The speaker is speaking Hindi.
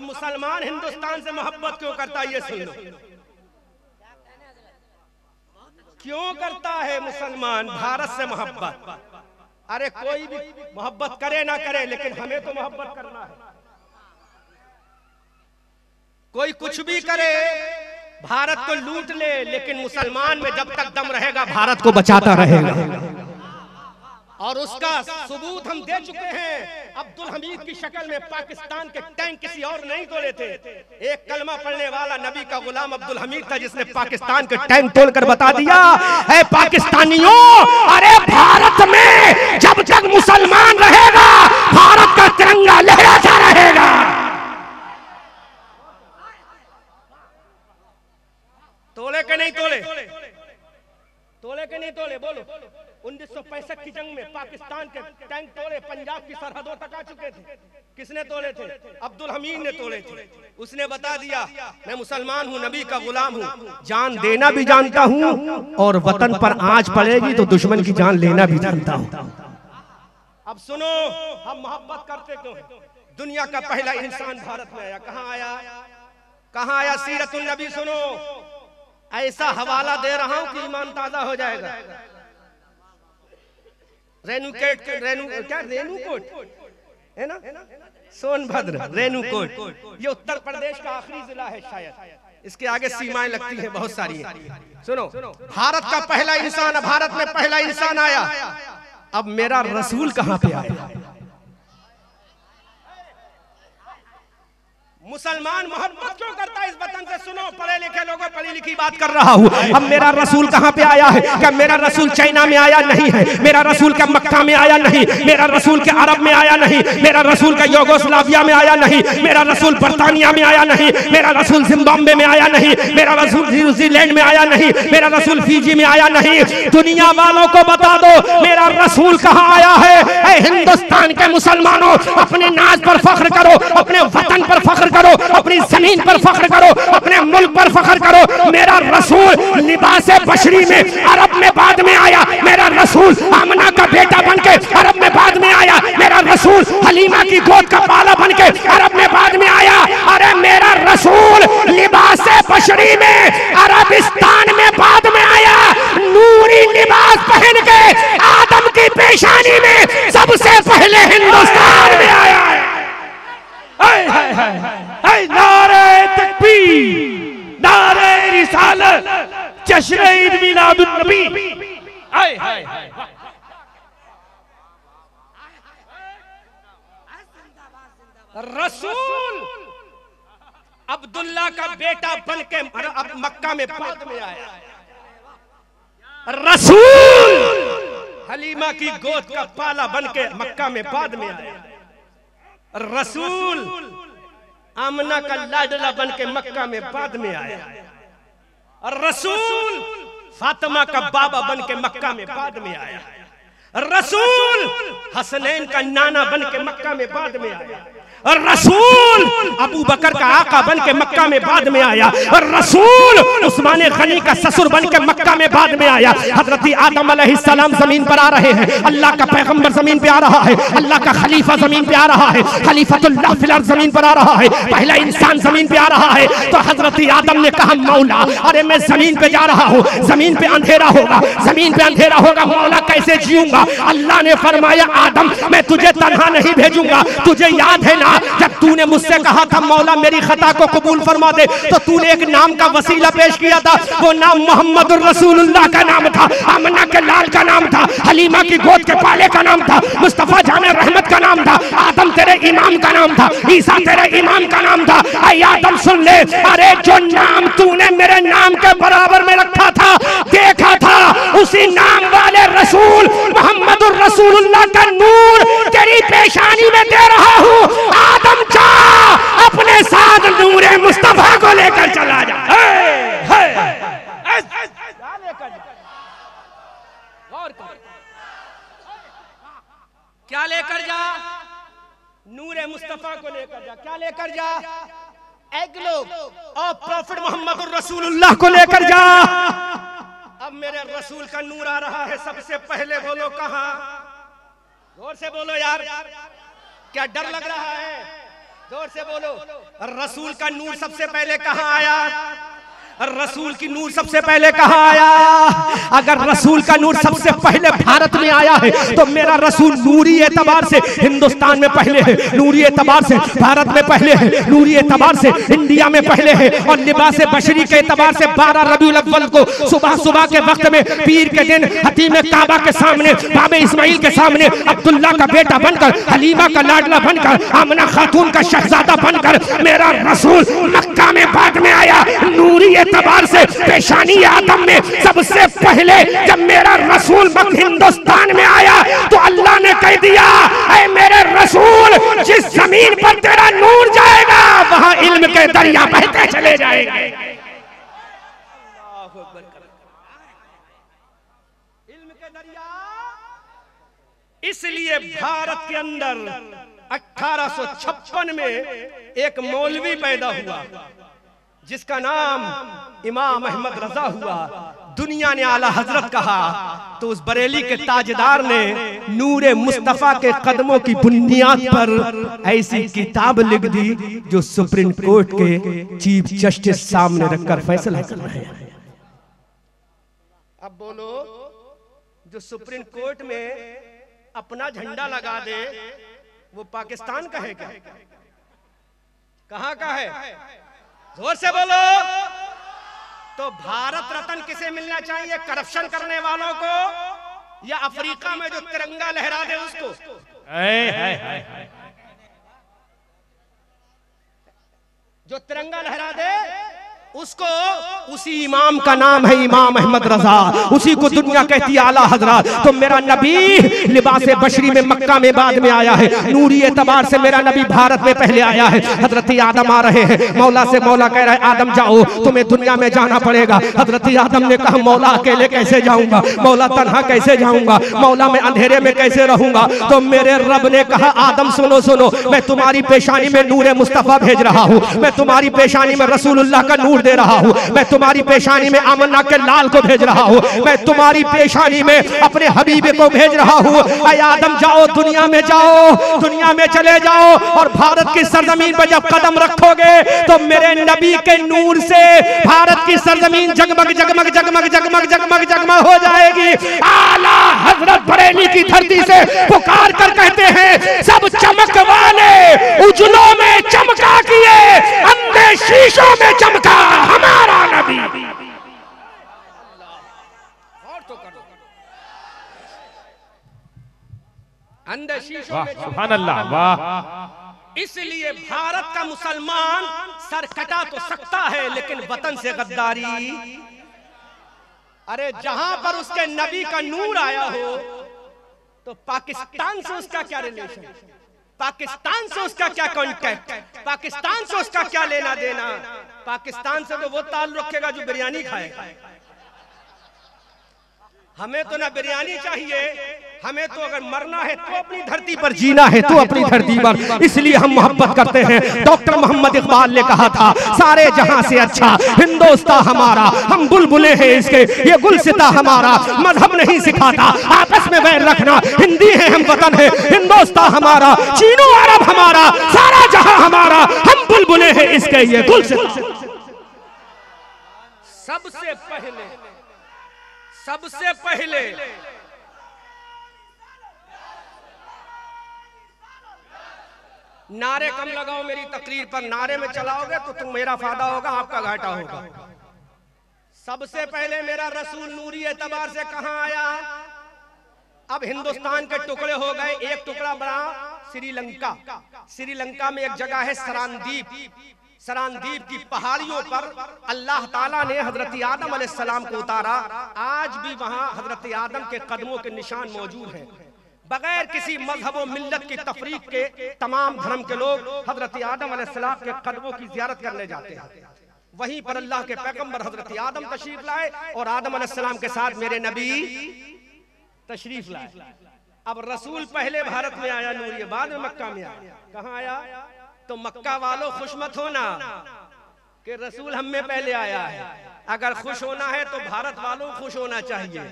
अब मुसलमान हिंदुस्तान से मोहब्बत क्यों करता है ये सुन लो। क्यों करता है मुसलमान भारत से मोहब्बत? अरे कोई भी मोहब्बत करे ना करे, लेकिन हमें तो मोहब्बत करना है। कोई कुछ भी करे, भारत को लूट ले, लेकिन मुसलमान में जब तक दम रहेगा भारत को बचाता रहेगा। और उसका सबूत हम दे चुके हैं। अब्दुल हमीद की शक्ल में पाकिस्तान के टैंक किसी और नहीं तोड़े थे। एक कलमा पढ़ने वाला नबी का गुलाम अब्दुल हमीद था, जिसने पाकिस्तान के टैंक तोड़कर बता दिया है पाकिस्तानियों, अरे भारत में जब तक मुसलमान रहेगा भारत का तिरंगा लहराता रहेगा। तोड़े के नहीं तोड़े? तोड़े के नहीं तोड़े? बोलो। 1965 की जंग में पाकिस्तान के टैंक तोड़े, पंजाब की सरहदों तक आ चुके थे। किसने तोड़े थे? अब्दुल हमीद ने तोड़े थे। उसने बता दिया मैं मुसलमान हूं, नबी का गुलाम हूं, जान देना भी जानता हूं और वतन पर आंच पड़ेगी तो दुश्मन की जान लेना भी जानता हूं। अब सुनो, हम मोहब्बत करते क्यों? दुनिया का पहला इंसान भारत में आया। कहां आया? कहां आया? सीरतुन नबी सुनो। ऐसा हवाला दे रहा हूं कि ईमान ताजा हो जाएगा। रेणुकोट है ना, सोनभद्र, रेणुकोट, ये उत्तर प्रदेश का आखिरी जिला है शायद। इसके आगे सीमाएं लगती हैं बहुत सारी हैं। सुनो, भारत का पहला इंसान, भारत में पहला इंसान आया। अब मेरा रसूल कहां पे आया? मुसलमान मोहब्बत क्यों करता है इस वतन से? सुनो, पढ़े लिखे लोगों, पढ़ी लिखी बात कर रहा हूँ। अब मेरा रसूल कहाँ पे आया है? क्या मेरा रसूल चाइना में आया? नहीं है। मेरा रसूल क्या मक्का में आया? नहीं। मेरा रसूल क्या अरब में आया? नहीं। मेरा रसूल क्या यूगोस्लाविया में आया? नहीं। मेरा रसूल बर्तानिया में आया? नहीं। मेरा रसूल जिम्बाब्वे में आया? नहीं। मेरा रसूल न्यूजीलैंड में आया? नहीं। मेरा रसूल फिजी में आया? नहीं। दुनिया वालों को बता दो मेरा रसूल कहाँ आया है। हिंदुस्तान के मुसलमानों, अपने नाज पर फख्र करो, अपने वतन पर फख्र करो, अपनी जमीन पर फख्र करो, अपने मुल्क पर फख्र करो। मेरा रसूल लिबासे बशरी में अरब में बाद में आया। मेरा रसूल आमना का बेटा बनके अरब में बाद में आया। मेरा रसूल हलीमा की गोद का पाला बनके अरब में बाद में आया। अरे मेरा रसूल लिबासे बशरी में अरबिस्तान में बाद में आया। नूरी लिबास पहन के आदम की पेशानी में सबसे पहले हिंदुस्तान में आया है। नारे तकबीर, नारे रिसालत, जश्न ईद मिलादुन नबी। रसूल अब्दुल्ला का बेटा बन के अब मक्का में बाद में आया। रसूल हलीमा की गोद का पाला बन के मक्का में बाद में आया। रसूल आमना का लाडला बन के मक्का में बाद में आया। रसूल फातिमा का बाबा बन के मक्का में बाद में आया। रसूल हसनैन का नाना बन के मक्का में बाद में आया। और रसूल अबू बकर का आका बन के मक्का में बाद में आया। और रसूल उस्मान गनी का ससुर बन के मक्का में बाद में आया। हजरत आदम अलैहिस्सलाम जमीन पर आ रहे हैं, अल्लाह का पैगंबर जमीन पे आ रहा है, अल्लाह का खलीफा जमीन पे आ रहा है, खलीफतुल्लाह फिल अर्ज़ जमीन पर आ रहा है, पहला इंसान जमीन पे आ रहा है। तो हजरत आदम ने कहा मौला अरे मैं जमीन पे जा रहा हूँ, जमीन पे अंधेरा होगा, जमीन पे अंधेरा होगा, मौला कैसे जीऊंगा? अल्लाह ने फरमाया आदम मैं तुझे तन्हा नहीं भेजूंगा। तुझे याद है ना जब तूने मुझसे कहा था मौला मेरी खता को कबूल फरमा दे, तो तूने एक नाम का वसीला पेश किया था। वो नाम मोहम्मद रसूलुल्लाह का नाम था, आमना के लाल का नाम था, हलीमा की गोद के पाले का नाम था, मुस्तफा जाने रहमत का नाम था, आदम तेरे इमाम का नाम था, ईसा तेरे इमाम का नाम था। ऐ आदम सुन ले, अरे जो नाम तूने मेरे नाम के बराबर में रखा था, देखा था, उसी नाम वाले रसूल मोहम्मद रसूलुल्लाह का नूर तेरी पेशानी में दे रहा हूँ। आदम जा अपने साथ नूरे मुस्तफा को लेकर चला जा। क्या लेकर जा? नूरे मुस्तफा को लेकर जा। क्या लेकर जा? एग्लो और प्रॉफिट मोहम्मद रसूलुल्लाह को लेकर जा। अब मेरे रसूल का नूर आ रहा है। सबसे पहले बोलो कहां? जोर से बोलो यार, क्या डर लग रहा है? जोर से बोलो। रसूल का नूर सबसे पहले कहाँ आया? रसूल की नूर सबसे पहले कहाँ आया? अगर रसूल का नूर सबसे पहले भारत में आया है तो मेरा रसूल नूरी एतबार से हिंदुस्तान में पहले है, नूरी एतबार से भारत में पहले है, नूरी एतबार से इंडिया में पहले है। और लिबास बशरी के एतबार से 12 रबीउल अव्वल को सुबह सुबह के वक्त में पीर के दिन हतीम काबा के सामने, बाबे इस्माइल के सामने अब्दुल्ला का बेटा बनकर, हलीमा का लाडला बनकर, आमना खातून का शहजादा बनकर मेरा रसूल मक्का में बाद में आया। नूरी एतबार से पेशानी आदम में सबसे पहले जब मेरा रसूल हिंदुस्तान में आया तो अल्लाह ने कह दिया, ऐ मेरे रसूल, जिस जमीन पर तेरा नूर जाएगा वहां इल्म के दरिया बहते चले जाएंगे। इल्म के दरिया। इसलिए भारत के अंदर 1856 में एक मौलवी पैदा हुआ जिसका नाम इमाम अहमद रजा हुआ। दुनिया ने आला हजरत कहा तो उस बरेली के ताजदार ने नूरे मुस्तफा के कदमों की बुनियाद पर ऐसी किताब लिख दी जो सुप्रीम कोर्ट के चीफ जस्टिस सामने रखकर फैसला कर रहे हैं। अब बोलो, जो सुप्रीम कोर्ट में अपना झंडा लगा दे वो पाकिस्तान का है क्या? कहां का है? जोर से बोलो। तो भारत रत्न किसे मिलना चाहिए? करप्शन करने वालों को या अफ्रीका में जो तिरंगा लहरा दे उसको? जो तिरंगा लहरा दे उसको, उसी इमाम का नाम है इमाम अहमद रजा, उसी को दुनिया कहती है आला हजरत। तो मेरा नबी लिबास बशरी में मक्का में बाद में आया है, नूरी एतबार से मेरा नबी भारत में पहले आया है। हजरत आदम आ रहे हैं, मौला से मौला कह रहा है आदम जाओ, तुम्हें दुनिया में जाना पड़ेगा। हजरत आदम ने कहा मौला अकेले कैसे जाऊंगा, मौला तन्हा कैसे जाऊंगा, मौला मैं अंधेरे में कैसे रहूंगा? तो मेरे रब ने कहा आदम सुनो सुनो, मैं तुम्हारी पेशानी में नूरे मुस्तफा भेज रहा हूँ, मैं तुम्हारी पेशानी में रसूलुल्लाह का नूर दे रहा हूं, मैं तुम्हारी पेशानी में आमन्ना के लाल को भेज रहा हूं, मैं तुम्हारी पेशानी में अपने हबीबे को भेज रहा हूं। ऐ आदम जाओ, दुनिया में जाओ, दुनिया में चले जाओ और भारत की सरजमीन पर जब कदम रखोगे तो मेरे नबी के नूर से भारत की सरजमीन जगमग जगमग जगमग जगमग जगमग जगमग हो जाएगी। आला हजरत बरेली की धरती से पुकार कर कहते हैं सब चमक वाले उजलों में चमका किए, अंधे शीशों में चमका हमारा नबी। और तो करो, अंधे शीशों में, सुभान अल्लाह, वाह। इसलिए भारत का मुसलमान सर कटा तो सकता है लेकिन वतन से गद्दारी। अरे जहां पर उसके नबी का नूर आया हो तो पाकिस्तान से उसका क्या रिलेशन, पाकिस्तान से उसका क्या कॉन्टैक्ट, पाकिस्तान से उसका क्या लेना देना? पाकिस्तान से तो वो ताल्लुक रखेगा जो बिरयानी खाएगा। हमें तो ना बिरयानी चाहिए, हमें तो अगर मरना है तो अपनी धरती पर, जीना है तो अपनी धरती पर। इसलिए हम मोहब्बत करते हैं। डॉक्टर मोहम्मद इकबाल ने कहा था सारे जहां से अच्छा हिंदुस्तान हमारा, हम बुलबुले हैं इसके, ये गुलसिता हमारा, मजहब नहीं सिखाता आपस में वैर रखना, हिंदी है हम वतन है, हिंदुस्तान हमारा, चीनो अरब हमारा, सारा जहां हमारा, हम बुलबुले हैं इसके, ये गुलसिता। सबसे पहले, सबसे पहले नारे कम लगाओ मेरी तकरीर पर, नारे में चलाओगे तो तुम मेरा फायदा होगा, आपका घाटा होगा। सबसे पहले मेरा रसूल नूरी एतबार से कहां आया? अब हिंदुस्तान के टुकड़े हो गए, एक टुकड़ा बना श्रीलंका। श्रीलंका में एक जगह है सरानदीप, सरानदीप की पहाड़ियों पर अल्लाह ताला ने हजरत आदम अलैहिस्सलाम को उतारा। आज भी वहां हजरत आदम के कदमों के निशान मौजूद हैं। बगैर किसी मजहब और मिल्लत की तफरीक के तमाम धर्म के लोग हजरत आदम अलैहिस्सलाम के कदमों की ज़ियारत करने जाते हैं। वहीं पर अल्लाह के पैगंबर हजरत आदम तशरीफ लाए और आदम अलैहिस्सलाम के साथ मेरे नबी तशरीफ लाए। अब रसूल पहले भारत में आया नूरी, बाद में मक्का में आया। कहाँ आया? तो मक्का वालों खुश मत होना कि रसूल हम में पहले आया है। अगर खुश होना है तो भारत वालों खुश होना चाहिए